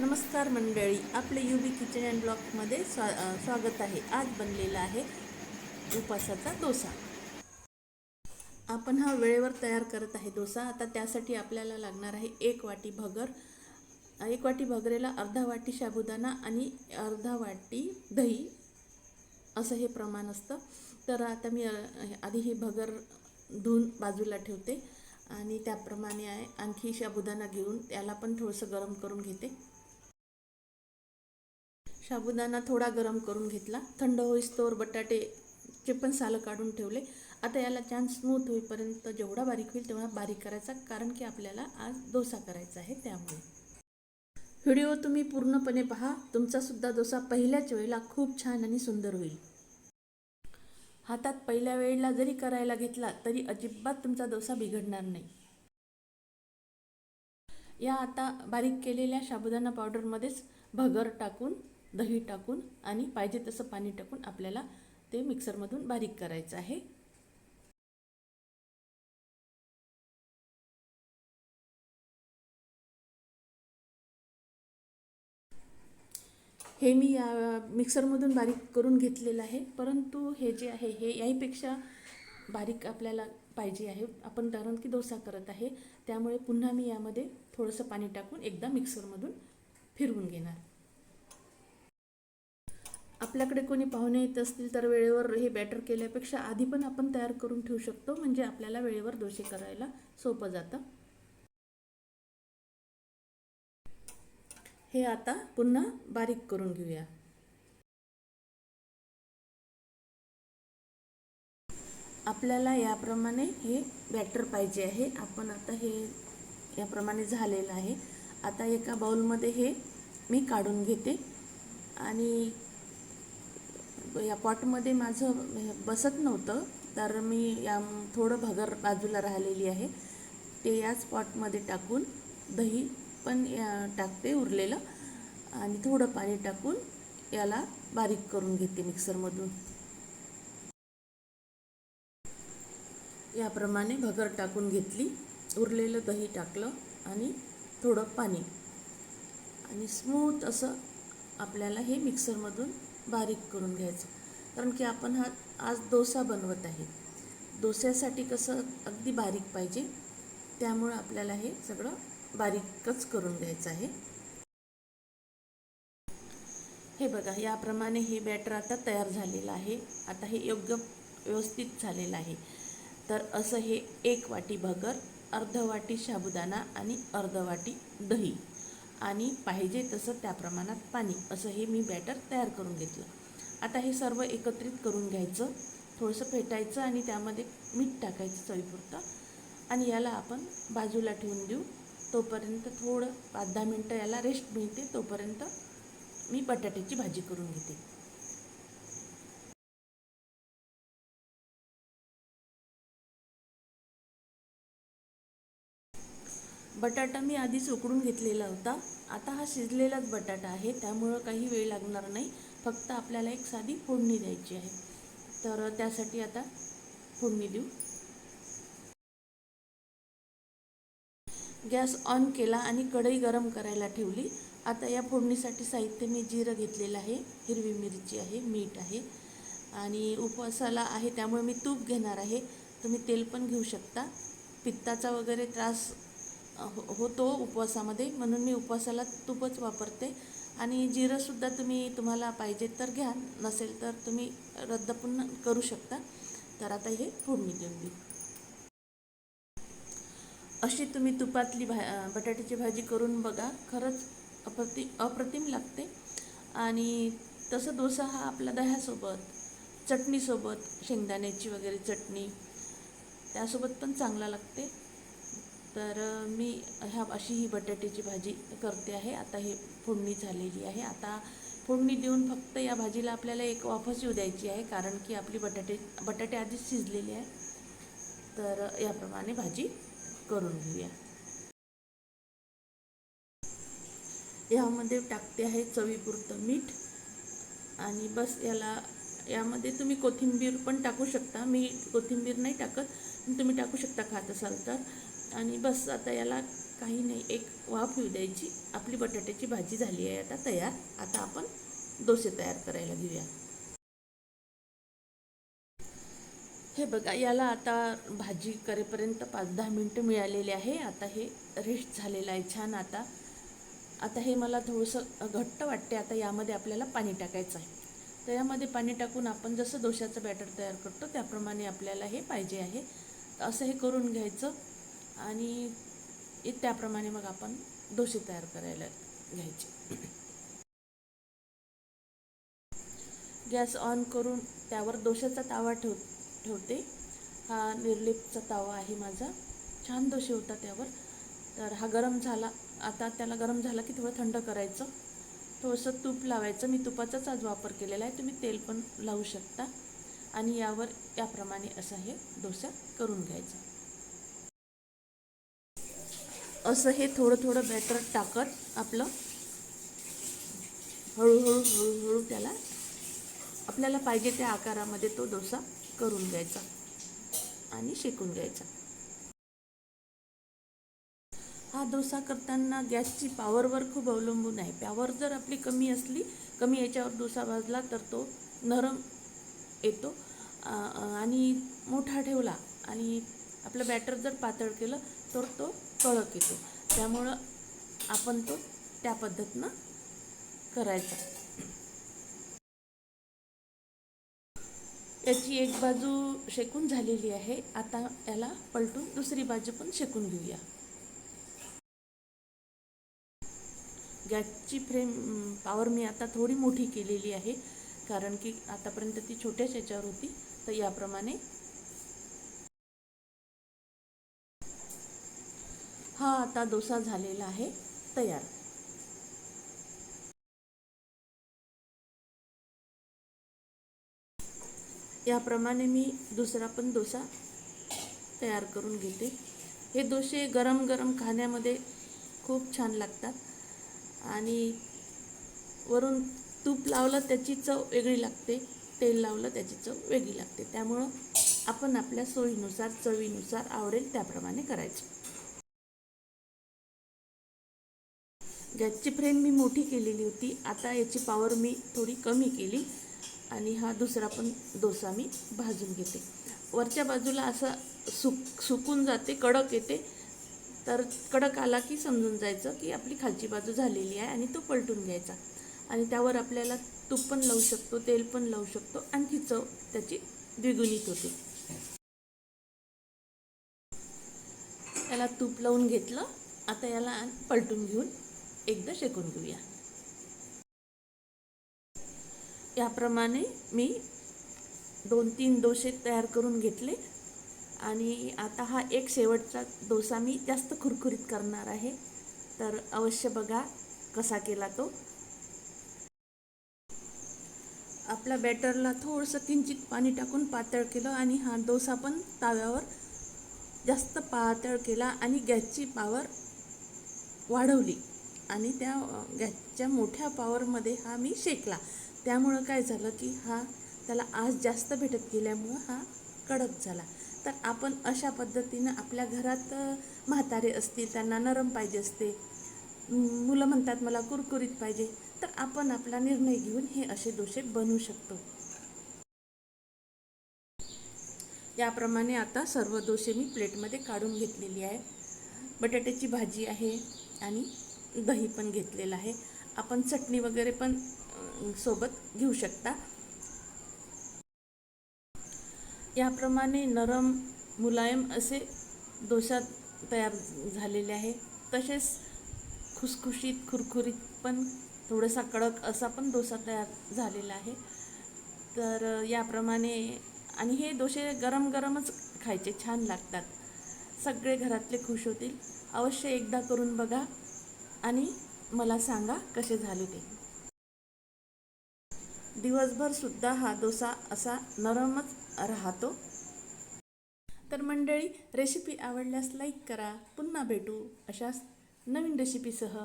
नमस्कार मंडळी, आपले UB किचन अँड ब्लॉगमध्ये स्वागत आहे. आज बनलेला आहे उपासाचा डोसा. आपण हा वेळेवर तयार करत आहे डोसा. आता त्यासाठी आपल्याला लागणार आहे 1 वाटी भगर. 1 वाटी भगरेला अर्धा वाटी साबुदाणा आणि अर्धा वाटी दही असं हे प्रमाण असतं. तर आता मी आधी ही भगर धुवून बाजूला ठेवते आणि त्याप्रमाणे आणखी साबुदाणा घेऊन त्याला पण थोडंसं गरम करून घेते. साबुदाणा थोडा गरम करून घेतला. थंड होईस्तोवर बटाटेचे पण सालं काढून ठेवले. आता याला छान स्मूथ होईपर्यंत जेवढा बारीक होईल तेवढा बारीक करायचा, कारण की आपल्याला आज डोसा करायचा आहे. त्यामुळे व्हिडिओ तुम्ही पूर्णपणे पहा. तुमचासुद्धा डोसा पहिल्याच वेळेला खूप छान आणि सुंदर होईल. हातात पहिल्या वेळेला जरी करायला घेतला तरी अजिबात तुमचा डोसा बिघडणार नाही. या आता बारीक केलेल्या साबुदाणा पावडरमध्येच भगर टाकून, दही टाकून आणि पाहिजे तसं पाणी टाकून आपल्याला ते मिक्सरमधून बारीक करायचं आहे. हे मी या मिक्सरमधून बारीक करून घेतलेलं आहे, परंतु हे जे आहे हे याहीपेक्षा बारीक आपल्याला पाहिजे आहे. आपण कारण की डोसा करत आहे, त्यामुळे पुन्हा मी यामध्ये थोडंसं पाणी टाकून एकदा मिक्सरमधून फिरवून घेणार. आपल्याकडे कोणी पाहुणे येत असतील तर वेळेवर हे बॅटर केल्यापेक्षा आधी पण आपण तयार करून ठेवू शकतो, म्हणजे आपल्याला वेळेवर डोसे करायला सोपं जातं. हे आता पुन्हा बारीक करून घेऊया. आपल्याला याप्रमाणे हे बॅटर पाहिजे आहे. आपण आता हे याप्रमाणे झालेलं आहे. आता एका बाउलमध्ये हे मी काढून घेते आणि या पॉटमध्ये माझं बसत नव्हतं, तर मी या थोडं भगर बाजूला राहिलेली आहे ते याच पॉटमध्ये टाकून दही पण टाकते उरलेलं आणि थोडं पाणी टाकून याला बारीक करून घेते मिक्सरमधून. याप्रमाणे भगर टाकून घेतली, उरलेलं दही टाकलं आणि थोडं पाणी आणि स्मूथ असं आपल्याला हे मिक्सरमधून बारीक करून घ्यायचं. कारण की आपण आज डोसा बनवत आहे. डोस्यासाठी कसं अगदी बारीक पाहिजे, त्यामुळं आपल्याला हे सगळं बारीकच करून घ्यायचं आहे. हे बघा, याप्रमाणे हे बॅटर आता तयार झालेलं आहे. आता हे योग्य व्यवस्थित झालेलं आहे. तर असं हे 1 वाटी भगर, अर्ध वाटी साबुदाणा आणि अर्ध वाटी दही आणि पाहिजे तसं त्या प्रमाणात पाणी असं हे मी बॅटर तयार करून घेतलं. आता हे सर्व एकत्रित करून घ्यायचं, थोडंसं फेटायचं आणि त्यामध्ये मीठ टाकायचं चवीपुरतं आणि याला आपण बाजूला ठेवून देऊ. तोपर्यंत थोडं 5-10 मिनटं याला रेस्ट मिळते, तोपर्यंत मी बटाट्याची भाजी करून घेते. बटाटा मी आधीच उकडून घेतलेला होता. आता हा शिजलेलाच बटाटा आहे, त्यामुळं काही वेळ लागणार नाही. फक्त आपल्याला एक साधी फोडणी द्यायची आहे. तर त्यासाठी आता फोडणी देऊ. गॅस ऑन केला आणि कढई गरम करायला ठेवली. आता या फोडणीसाठी साहित्य मी जिरं घेतलेलं आहे, हिरवी मिरची आहे, मीठ आहे आणि उपवासाला आहे त्यामुळे मी तूप घेणार आहे. तुम्ही तेल पण घेऊ शकता. पित्ताचा वगैरे त्रास होतो उपवासामध्ये, म्हणून मी उपवासाला तूपच वापरते. आणि जिरंसुद्धा तुम्हाला पाहिजे तर घ्या, नसेल तर तुम्ही रद्द पण करू शकता. तर आता हे फोडणी देऊन देऊ. अशी तुम्ही तुपातली बटाट्याची भाजी करून बघा, खरंच अप्रतिम लागते. आणि तसं डोसा हा आपला दह्यासोबत, चटणीसोबत, शेंगदाण्याची वगैरे चटणी त्यासोबत पण चांगला लागते. तर मी अशी ही बटाट्याची भाजी करते आहे. आता हे फोडणी झालेली आहे. आता फोडणी देऊन फक्त या भाजीला आपल्याला एक वाफच येऊ द्यायची आहे, कारण की आपली बटाटे आधीच शिजलेले आहे. तर याप्रमाणे भाजी करून घेऊया. यामध्ये टाकते आहे चवीपुरतं मीठ आणि बस. यामध्ये तुम्ही कोथिंबीर पण टाकू शकता. मी कोथिंबीर नाही टाकत, तुम्ही टाकू शकता खात असाल तर. आणि बस आता याला काही नाही, एक वाफ येऊ द्यायची. आपली बटाट्याची भाजी झाली आहे आता तयार. आता आपण डोसे तयार करायला घेऊया. हे बघा, याला आता भाजी करेपर्यंत 5-10 मिनटं मिळालेले आहे. आता हे रेस्ट झालेलं आहे छान. आता हे मला थोडंसं घट्ट वाटते. आता यामध्ये आपल्याला पाणी टाकायचं आहे. तर यामध्ये पाणी टाकून आपण जसं डोशाचं बॅटर तयार करतो त्याप्रमाणे आपल्याला हे पाहिजे आहे. तर असं हे करून घ्यायचं आणि त्याप्रमाणे मग आपण डोसे तयार करायला घ्यायचे. गॅस ऑन करून त्यावर डोशाचा तावा ठेवते. हा निर्लेपचा तावा आहे माझा. छान डोसे होतात त्यावर. तर हा गरम झाला. आता त्याला गरम झाला की थोडं थंड करायचं. थोडंसं तूप लावायचं. मी तुपाचाच आज वापर केलेला आहे. तुम्ही तेल पण लावू शकता. आणि यावर याप्रमाणे असं हे डोसा करून घ्यायचं. असं हे थोडं थोडं बॅटर टाकत आपलं हळूहळू त्याला आपल्याला पाहिजे त्या आकारामध्ये तो डोसा करून घ्यायचा आणि शेकून घ्यायचा. हा डोसा करताना गॅसची पॉवरवर खूप अवलंबून आहे. पॉवर जर आपली कमी असली, कमी याच्यावर डोसा भाजला तर तो नरम येतो आणि मोठा ठेवला आणि आपलं बॅटर जर पातळ केलं तर तो कडक येतो. त्यामुळं आपण तो त्या पद्धतीनं करायचा. याची एक बाजू शेकून झालेली आहे. आता याला पलटून दुसरी बाजू पण शेकून घेऊया. गॅसची पॉवर मी आता थोडी मोठी केलेली आहे, कारण की आतापर्यंत ती छोट्याच याच्यावर होती. तर याप्रमाणे हा आता डोसा झालेला आहे तयार. याप्रमाणे मी दुसरा पण डोसा तयार करून घेते. हे डोसे गरम गरम खाण्यामध्ये खूप छान लागतात आणि वरून तूप लावलं त्याची चव वेगळी लागते, तेल लावलं त्याची चव वेगळी लागते. त्यामुळं आपण आपल्या सोयीनुसार, चवीनुसार आवडेल त्याप्रमाणे करायचं. गॅसची फ्लेम मी मोठी केलेली होती. आता याची पॉवर मी थोडी कमी केली आणि हा दुसरा पण डोसा मी भाजून घेते. वरच्या बाजूला असा सुकून जाते, कडक येते. तर कडक आला की समजून जायचं की आपली खालची बाजू झालेली आहे आणि तो पलटून घ्यायचा. आणि त्यावर आपल्याला तूप पण लावू शकतो, तेल पण लावू शकतो. आणखी चव त्याची द्विगुणित होते. याला तूप लावून घेतलं. आता याला पलटून घेऊन एकदा शेकून घेऊया. याप्रमाणे मी 2-3 डोसे तयार करून घेतले आणि आता हा एक शेवटचा डोसा मी जास्त कुरकुरीत करणार आहे. तर अवश्य बघा कसा केला तो. आपल्या बॅटरला थोडंसं किंचित पाणी टाकून पातळ केलं आणि हा डोसा पण ताव्यावर जास्त पातळ केला आणि गॅसची पॉवर वाढवली आणि त्या गॅसच्या मोठ्या पॉवरमध्ये हा मी शेकला. त्यामुळं काय झालं की त्याला आज जास्त भेटत गेल्यामुळं हा कडक झाला. तर आपण अशा पद्धतीनं आपल्या घरात म्हातारे असतील, त्यांना नरम पाहिजे असते, मुलं म्हणतात मला कुरकुरीत पाहिजे, तर आपण आपला निर्णय घेऊन हे असे डोसे बनवू शकतो. याप्रमाणे आता सर्व डोसे मी प्लेटमध्ये काढून घेतलेली आहे. बटाट्याची भाजी आहे आणि दही पण घेतलेलं आहे. आपण चटणी वगैरे पण सोबत घेऊ शकता. याप्रमाणे नरम मुलायम असे डोसा तयार झालेले आहे. तसेच खुसखुशीत कुरकुरीत पण थोडासा कडक असा पण डोसा तयार झालेला आहे. तर याप्रमाणे आणि हे डोसे गरम गरमच खायचे, छान लागतात. सगळे घरातले खुश होतील. अवश्य एकदा करून बघा आणि मला सांगा कसे झाले ते. दिवसभर सुद्धा हा डोसा असा नरमच राहतो. तर मंडळी, रेसिपी आवडल्यास लाईक करा. पुन्हा भेटू अशाच नवीन रेसिपीसह.